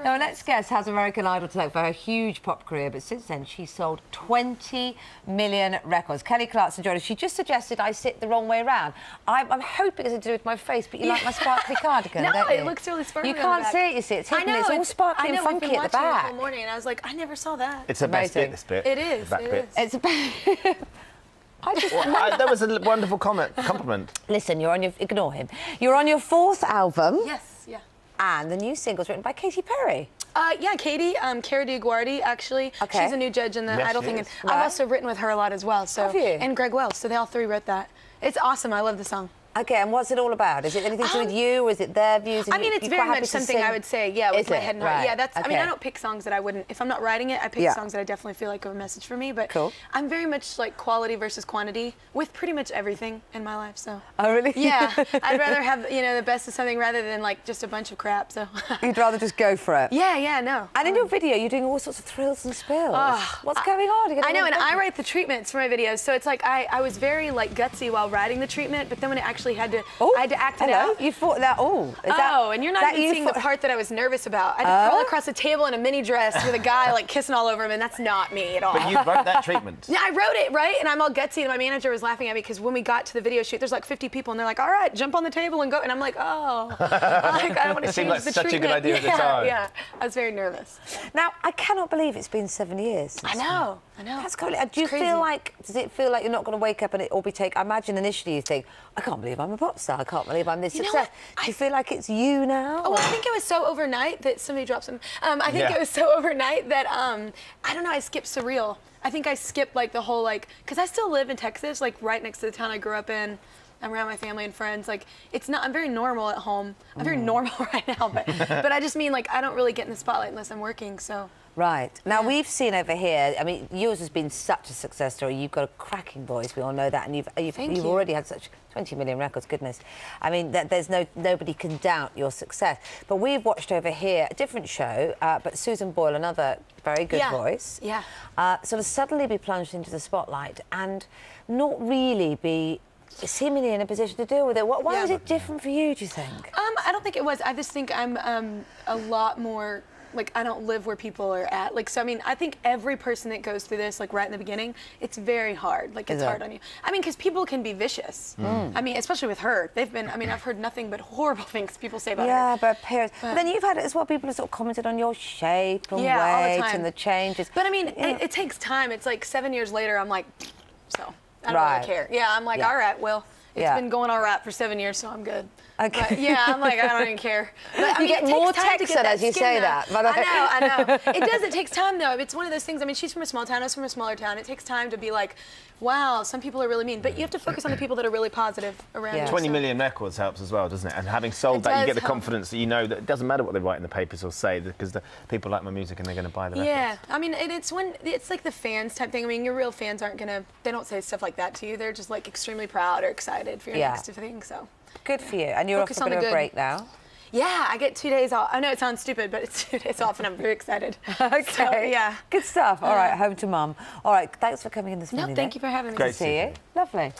Now, let's guess, has American Idol taken for her huge pop career, but since then she sold 20 million records. Kelly Clarkson joined us. She just suggested I sit the wrong way around. I'm hoping it's to do with my face, but you like my sparkly cardigan, no, don't you? it looks really sparkly. You can't see it, you see. It's hidden. I know, it's all sparkly and funky at the back. All morning, and I was like, I never saw that. It's the best bit, this bit. It is. It's a that was a wonderful compliment. Listen, you're on your... Ignore him. You're on your 4th album. Yes, yeah. And the new single's written by Katy Perry. Yeah, Katie, Cara DiGuardi, actually. Okay. She's a new judge in the Idol thing. And right. I've also written with her a lot as well. So, have you? And Greg Wells, so they all 3 wrote that. It's awesome. I love the song. Okay, and what's it all about? Is it anything to do with you, or is it their views? I mean, it's very much something I would say, yeah, with my head and heart. Right. Yeah, that's, okay. I mean, I don't pick songs that I wouldn't, if I'm not writing it, I pick songs that I definitely feel like are a message for me, but cool. I'm very much like quality versus quantity with pretty much everything in my life, so. Oh, really? Yeah, I'd rather have, you know, the best of something rather than like just a bunch of crap, so. You'd rather just go for it? Yeah, no. And in your video, you're doing all sorts of thrills and spills. What's going on? I know, and I write the treatments for my videos, so it's like I was very like gutsy while writing the treatment, but then when it actually had to, I had to act it out. You thought that, and you're not even seeing the part that I was nervous about. I had to crawl across a table in a mini dress with a guy like kissing all over him, and that's not me at all. But you wrote that treatment. Yeah, I wrote it, right? And I'm all gutsy, and my manager was laughing at me because when we got to the video shoot, there's like 50 people, and they're like, all right, jump on the table and go. And I'm like, oh. I don't want to change like the such treatment. a good idea at the time. Yeah, I was very nervous. Now, I cannot believe it's been 7 years. I know. That's cool. Do you feel like, does it feel like you're not going to wake up and it all be taken? I imagine initially you think, I can't believe I'm a pop star. I can't believe I'm this success. Do you feel like it's you now? Oh, well, I think it was so overnight that somebody dropped some. I think it was so overnight that, I don't know, I skipped surreal. I think I skipped like the whole because I still live in Texas, like right next to the town I grew up in. I'm around my family and friends. Like, it's not, I'm very normal at home. I'm very normal right now, but I just mean like I don't really get in the spotlight unless I'm working, so. Right. Now, we've seen over here, I mean, yours has been such a success story. You've got a cracking voice, we all know that, and you've already had such 20 million records, goodness. I mean, there's nobody can doubt your success. But we've watched over here a different show, but Susan Boyle, another very good voice, sort of suddenly be plunged into the spotlight and not really be seemingly in a position to deal with it. Why was it different for you, do you think? I don't think it was. I just think I'm a lot more, like, I don't live where people are at. Like, so, I mean, I think every person that goes through this, like, right in the beginning, it's very hard. Like, it's hard on you. I mean, because people can be vicious. I mean, especially with her. They've been, I mean, I've heard nothing but horrible things people say about her. Yeah, but appearance. But then you've had it as well. People have sort of commented on your shape and weight all the time. and the changes. But, I mean, it takes time. It's like 7 years later, I'm like, so, I don't really care. Yeah, I'm like, all right, well, it's been going all right for 7 years, so I'm good. Okay. But, yeah, I'm like, I don't even care. But, I mean, get more texts as you say that. But I know. It does. It takes time, though. It's one of those things. I mean, she's from a small town. I was from a smaller town. It takes time to be like, wow, some people are really mean. But you have to focus on the people that are really positive around you. 20 million records helps as well, doesn't it? And having sold that, you get the confidence that you know that it doesn't matter what they write in the papers or say, because the people like my music and they're going to buy the records. Yeah, I mean, it's like the fans type thing. I mean, your real fans aren't going to, they don't say stuff like that to you. They're just like extremely proud or excited for your next thing, so. Good for you. And you're off for a bit of a break now? Yeah, I get 2 days off. I know it sounds stupid, but it's 2 days off and I'm very excited. Okay. So, yeah. Good stuff. All right, home to mum. All right, thanks for coming in this morning. No, thank you for having me. Great to see you. Lovely.